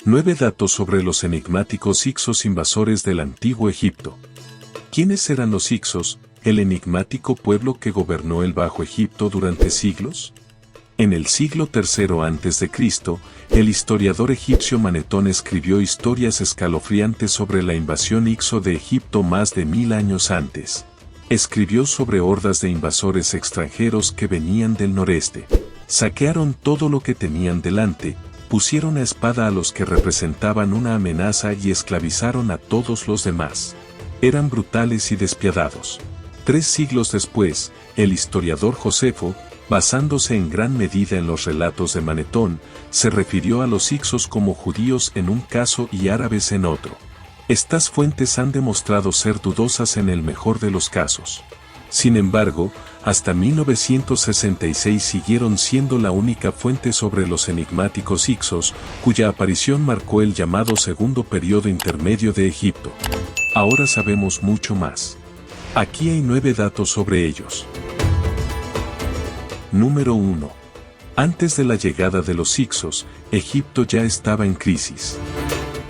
9 datos sobre los enigmáticos Hicsos invasores del Antiguo Egipto. ¿Quiénes eran los Hicsos, el enigmático pueblo que gobernó el Bajo Egipto durante siglos? En el siglo III a.C., el historiador egipcio Manetón escribió historias escalofriantes sobre la invasión hicso de Egipto más de 1000 años antes. Escribió sobre hordas de invasores extranjeros que venían del noreste. Saquearon todo lo que tenían delante, pusieron a espada a los que representaban una amenaza y esclavizaron a todos los demás. Eran brutales y despiadados. 3 siglos después, el historiador Josefo, basándose en gran medida en los relatos de Manetón, se refirió a los hicsos como judíos en un caso y árabes en otro. Estas fuentes han demostrado ser dudosas en el mejor de los casos. Sin embargo, hasta 1966 siguieron siendo la única fuente sobre los enigmáticos hicsos, cuya aparición marcó el llamado Segundo Período Intermedio de Egipto. Ahora sabemos mucho más. Aquí hay 9 datos sobre ellos. Número 1. Antes de la llegada de los hicsos, Egipto ya estaba en crisis.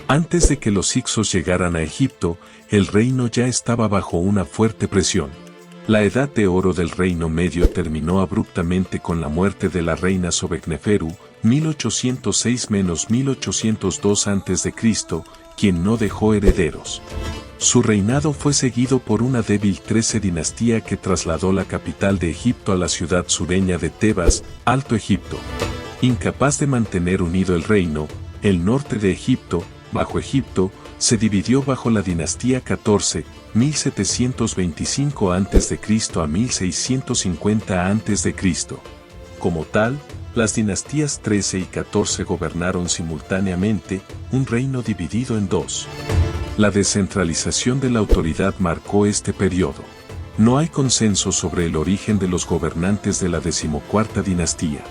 Antes de que los hicsos llegaran a Egipto, el reino ya estaba bajo una fuerte presión. La edad de oro del Reino Medio terminó abruptamente con la muerte de la reina Sobekneferu, 1806-1802 a.C., quien no dejó herederos. Su reinado fue seguido por una débil 13 dinastía que trasladó la capital de Egipto a la ciudad sureña de Tebas, Alto Egipto. Incapaz de mantener unido el reino, el norte de Egipto, Bajo Egipto, se dividió bajo la dinastía 14, 1725 a.C. a 1650 a.C. Como tal, las dinastías 13 y 14 gobernaron simultáneamente, un reino dividido en 2. La descentralización de la autoridad marcó este periodo. No hay consenso sobre el origen de los gobernantes de la 14ª dinastía.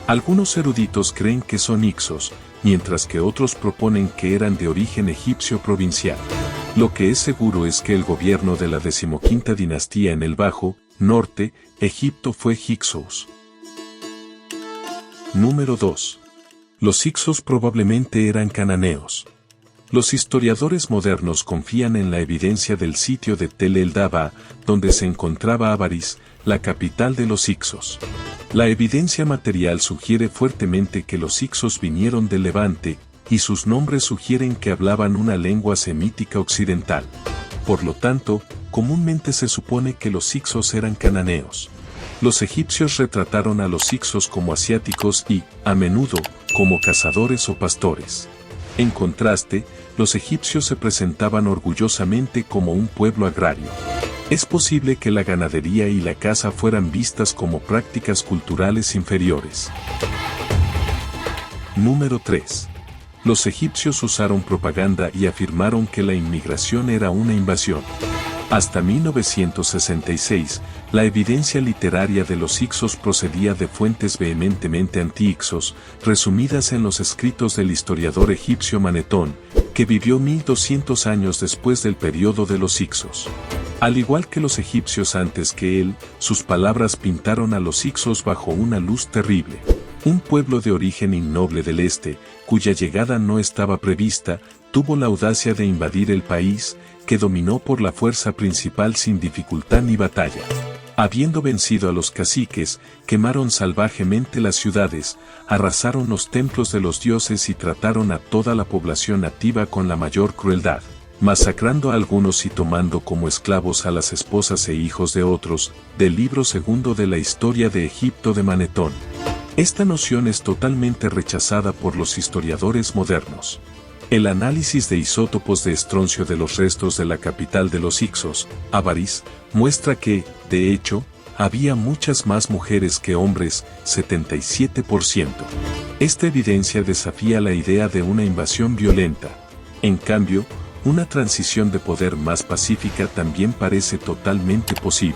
Algunos eruditos creen que son hicsos, mientras que otros proponen que eran de origen egipcio provincial. Lo que es seguro es que el gobierno de la 15ª dinastía en el Bajo, Norte, Egipto fue Hyksos. Número 2. Los hicsos probablemente eran cananeos. Los historiadores modernos confían en la evidencia del sitio de Tel el-Daba, donde se encontraba Avaris, la capital de los hicsos. La evidencia material sugiere fuertemente que los hicsos vinieron del Levante, y sus nombres sugieren que hablaban una lengua semítica occidental. Por lo tanto, comúnmente se supone que los hicsos eran cananeos. Los egipcios retrataron a los hicsos como asiáticos y, a menudo, como cazadores o pastores. En contraste, los egipcios se presentaban orgullosamente como un pueblo agrario. Es posible que la ganadería y la caza fueran vistas como prácticas culturales inferiores. Número 3. Los egipcios usaron propaganda y afirmaron que la inmigración era una invasión. Hasta 1966, la evidencia literaria de los hicsos procedía de fuentes vehementemente anti-hicsos, resumidas en los escritos del historiador egipcio Manetón, que vivió 1200 años después del periodo de los hicsos. Al igual que los egipcios antes que él, sus palabras pintaron a los hicsos bajo una luz terrible. Un pueblo de origen innoble del este, cuya llegada no estaba prevista, tuvo la audacia de invadir el país, que dominó por la fuerza principal sin dificultad ni batalla. Habiendo vencido a los caciques, quemaron salvajemente las ciudades, arrasaron los templos de los dioses y trataron a toda la población nativa con la mayor crueldad, masacrando a algunos y tomando como esclavos a las esposas e hijos de otros, del libro segundo de la historia de Egipto de Manetón. Esta noción es totalmente rechazada por los historiadores modernos. El análisis de isótopos de estroncio de los restos de la capital de los hicsos, Avaris, muestra que, de hecho, había muchas más mujeres que hombres, 77%. Esta evidencia desafía la idea de una invasión violenta. En cambio, una transición de poder más pacífica también parece totalmente posible.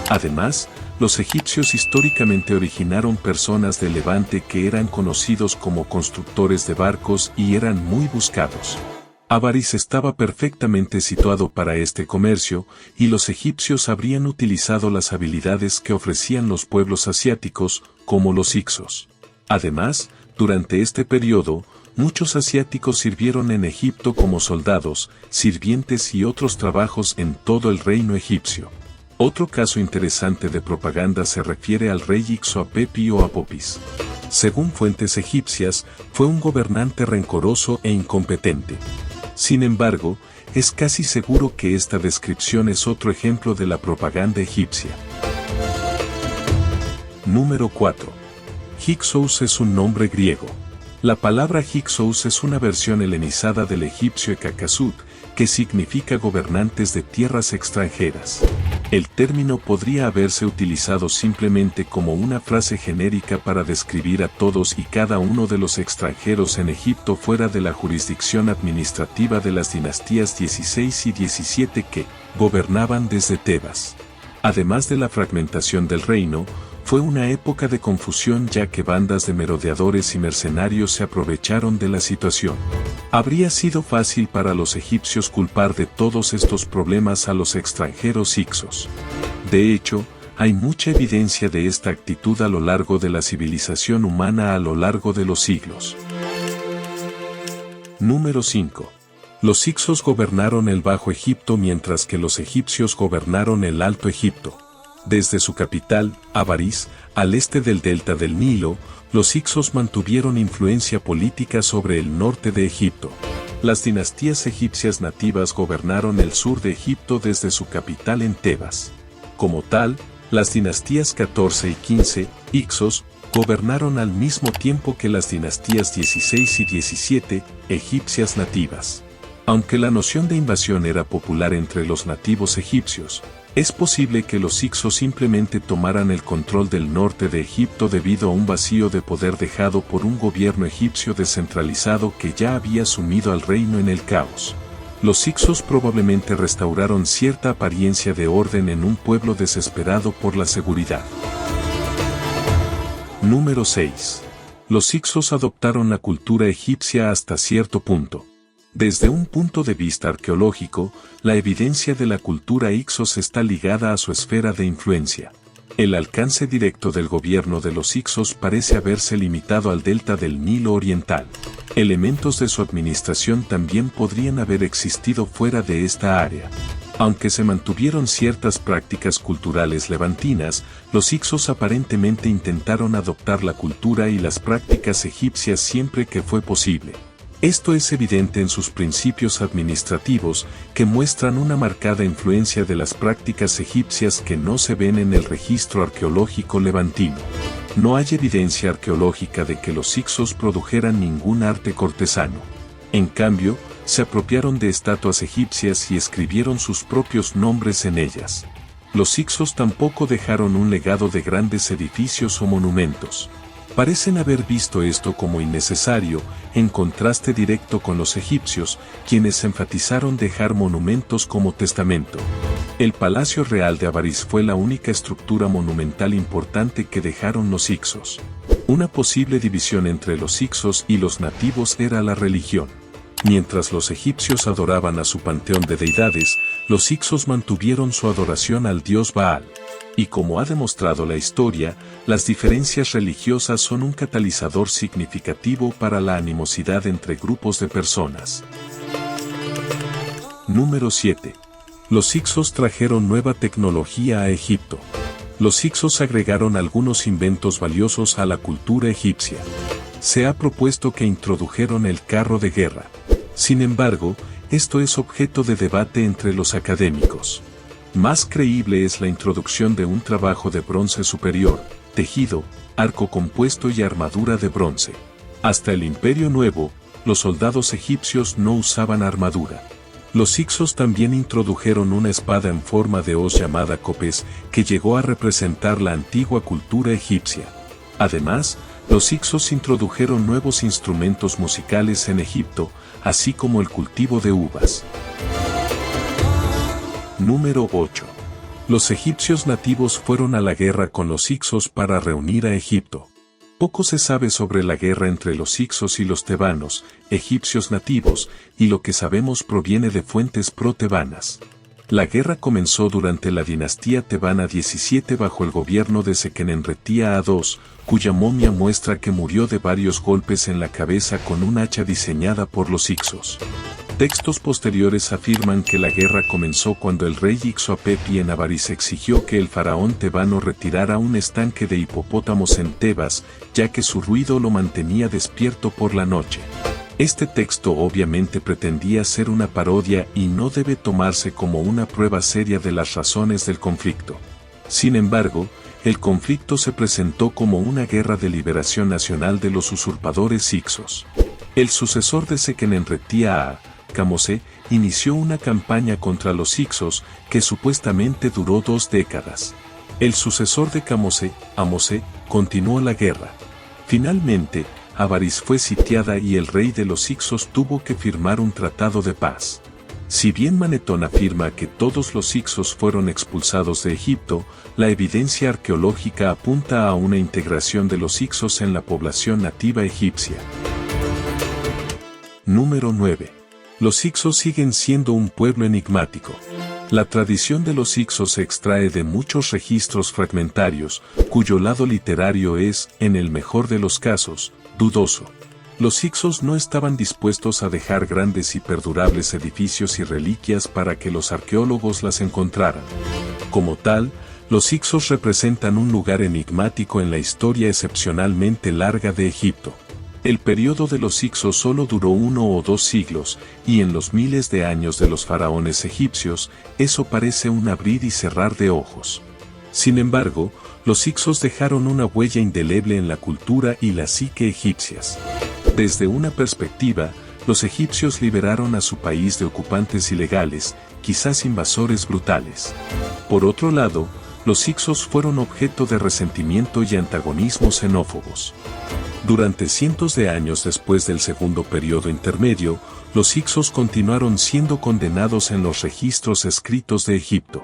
Además, los egipcios históricamente originaron personas del Levante que eran conocidos como constructores de barcos y eran muy buscados. Avaris estaba perfectamente situado para este comercio, y los egipcios habrían utilizado las habilidades que ofrecían los pueblos asiáticos, como los hicsos. Además, durante este periodo, Muchos asiáticos sirvieron en Egipto como soldados, sirvientes y otros trabajos en todo el reino egipcio. Otro caso interesante de propaganda se refiere al rey Ixoapepi o Apopis. Según fuentes egipcias, fue un gobernante rencoroso e incompetente. Sin embargo, es casi seguro que esta descripción es otro ejemplo de la propaganda egipcia. Número 4. Hyksos es un nombre griego. La palabra Hyksos es una versión helenizada del egipcio Ekakasut, que significa gobernantes de tierras extranjeras. El término podría haberse utilizado simplemente como una frase genérica para describir a todos y cada uno de los extranjeros en Egipto fuera de la jurisdicción administrativa de las dinastías 16 y 17 que gobernaban desde Tebas. Además de la fragmentación del reino, fue una época de confusión ya que bandas de merodeadores y mercenarios se aprovecharon de la situación. Habría sido fácil para los egipcios culpar de todos estos problemas a los extranjeros hicsos. De hecho, hay mucha evidencia de esta actitud a lo largo de la civilización humana a lo largo de los siglos. Número 5. Los hicsos gobernaron el Bajo Egipto mientras que los egipcios gobernaron el Alto Egipto. Desde su capital, Avaris, al este del delta del Nilo, los hicsos mantuvieron influencia política sobre el norte de Egipto. Las dinastías egipcias nativas gobernaron el sur de Egipto desde su capital en Tebas. Como tal, las dinastías 14 y 15, hicsos, gobernaron al mismo tiempo que las dinastías 16 y 17, egipcias nativas. Aunque la noción de invasión era popular entre los nativos egipcios, es posible que los hicsos simplemente tomaran el control del norte de Egipto debido a un vacío de poder dejado por un gobierno egipcio descentralizado que ya había sumido al reino en el caos. Los hicsos probablemente restauraron cierta apariencia de orden en un pueblo desesperado por la seguridad. Número 6. Los hicsos adoptaron la cultura egipcia hasta cierto punto. Desde un punto de vista arqueológico, la evidencia de la cultura hicsos está ligada a su esfera de influencia. El alcance directo del gobierno de los hicsos parece haberse limitado al delta del Nilo Oriental. Elementos de su administración también podrían haber existido fuera de esta área. Aunque se mantuvieron ciertas prácticas culturales levantinas, los hicsos aparentemente intentaron adoptar la cultura y las prácticas egipcias siempre que fue posible. Esto es evidente en sus principios administrativos, que muestran una marcada influencia de las prácticas egipcias que no se ven en el registro arqueológico levantino. No hay evidencia arqueológica de que los hicsos produjeran ningún arte cortesano. En cambio, se apropiaron de estatuas egipcias y escribieron sus propios nombres en ellas. Los hicsos tampoco dejaron un legado de grandes edificios o monumentos. Parecen haber visto esto como innecesario, en contraste directo con los egipcios, quienes enfatizaron dejar monumentos como testamento. El Palacio Real de Avaris fue la única estructura monumental importante que dejaron los hicsos. Una posible división entre los hicsos y los nativos era la religión. Mientras los egipcios adoraban a su panteón de deidades, los hicsos mantuvieron su adoración al dios Baal. Y como ha demostrado la historia, las diferencias religiosas son un catalizador significativo para la animosidad entre grupos de personas. Número 7. Los hicsos trajeron nueva tecnología a Egipto. Los hicsos agregaron algunos inventos valiosos a la cultura egipcia. Se ha propuesto que introdujeron el carro de guerra. Sin embargo, esto es objeto de debate entre los académicos. Más creíble es la introducción de un trabajo de bronce superior, tejido, arco compuesto y armadura de bronce. Hasta el Imperio Nuevo, los soldados egipcios no usaban armadura. Los hicsos también introdujeron una espada en forma de hoz llamada copes, que llegó a representar la antigua cultura egipcia. Además, los hicsos introdujeron nuevos instrumentos musicales en Egipto, así como el cultivo de uvas. Número 8. Los egipcios nativos fueron a la guerra con los hicsos para reunir a Egipto. Poco se sabe sobre la guerra entre los hicsos y los tebanos, egipcios nativos, y lo que sabemos proviene de fuentes pro-tebanas. La guerra comenzó durante la dinastía Tebana 17 bajo el gobierno de Sekenenretía II, cuya momia muestra que murió de varios golpes en la cabeza con un hacha diseñada por los Hyksos. Textos posteriores afirman que la guerra comenzó cuando el rey Ixoapepi en Avaris exigió que el faraón tebano retirara un estanque de hipopótamos en Tebas, ya que su ruido lo mantenía despierto por la noche. Este texto obviamente pretendía ser una parodia y no debe tomarse como una prueba seria de las razones del conflicto. Sin embargo, el conflicto se presentó como una guerra de liberación nacional de los usurpadores Hyksos. El sucesor de Sekenenretía I, Kamose, inició una campaña contra los Hyksos que supuestamente duró 2 décadas. El sucesor de Kamose, Amose, continuó la guerra. Finalmente, Avaris fue sitiada y el rey de los Hyksos tuvo que firmar un tratado de paz. Si bien Manetón afirma que todos los Hyksos fueron expulsados de Egipto, la evidencia arqueológica apunta a una integración de los Hyksos en la población nativa egipcia. Número 9. Los Hyksos siguen siendo un pueblo enigmático. La tradición de los Hyksos se extrae de muchos registros fragmentarios, cuyo lado literario es, en el mejor de los casos, dudoso. Los Hyksos no estaban dispuestos a dejar grandes y perdurables edificios y reliquias para que los arqueólogos las encontraran. Como tal, los Hyksos representan un lugar enigmático en la historia excepcionalmente larga de Egipto. El periodo de los Hyksos solo duró 1 o 2 siglos, y en los miles de años de los faraones egipcios, eso parece un abrir y cerrar de ojos. Sin embargo, los Hyksos dejaron una huella indeleble en la cultura y la psique egipcias. Desde una perspectiva, los egipcios liberaron a su país de ocupantes ilegales, quizás invasores brutales. Por otro lado, los Hyksos fueron objeto de resentimiento y antagonismos xenófobos. Durante cientos de años después del segundo periodo intermedio, los Hyksos continuaron siendo condenados en los registros escritos de Egipto.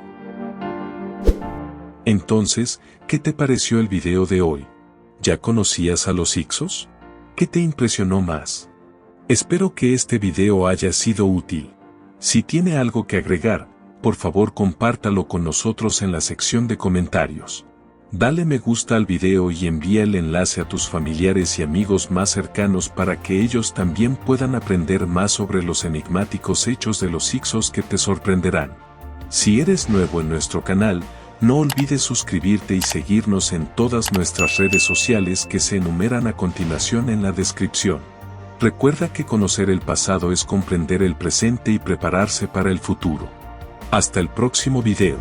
Entonces, ¿qué te pareció el video de hoy? ¿Ya conocías a los Hyksos? ¿Qué te impresionó más? Espero que este video haya sido útil. Si tiene algo que agregar, por favor compártalo con nosotros en la sección de comentarios. Dale me gusta al video y envía el enlace a tus familiares y amigos más cercanos para que ellos también puedan aprender más sobre los enigmáticos hechos de los Hyksos que te sorprenderán. Si eres nuevo en nuestro canal, no olvides suscribirte y seguirnos en todas nuestras redes sociales que se enumeran a continuación en la descripción. Recuerda que conocer el pasado es comprender el presente y prepararse para el futuro. Hasta el próximo video.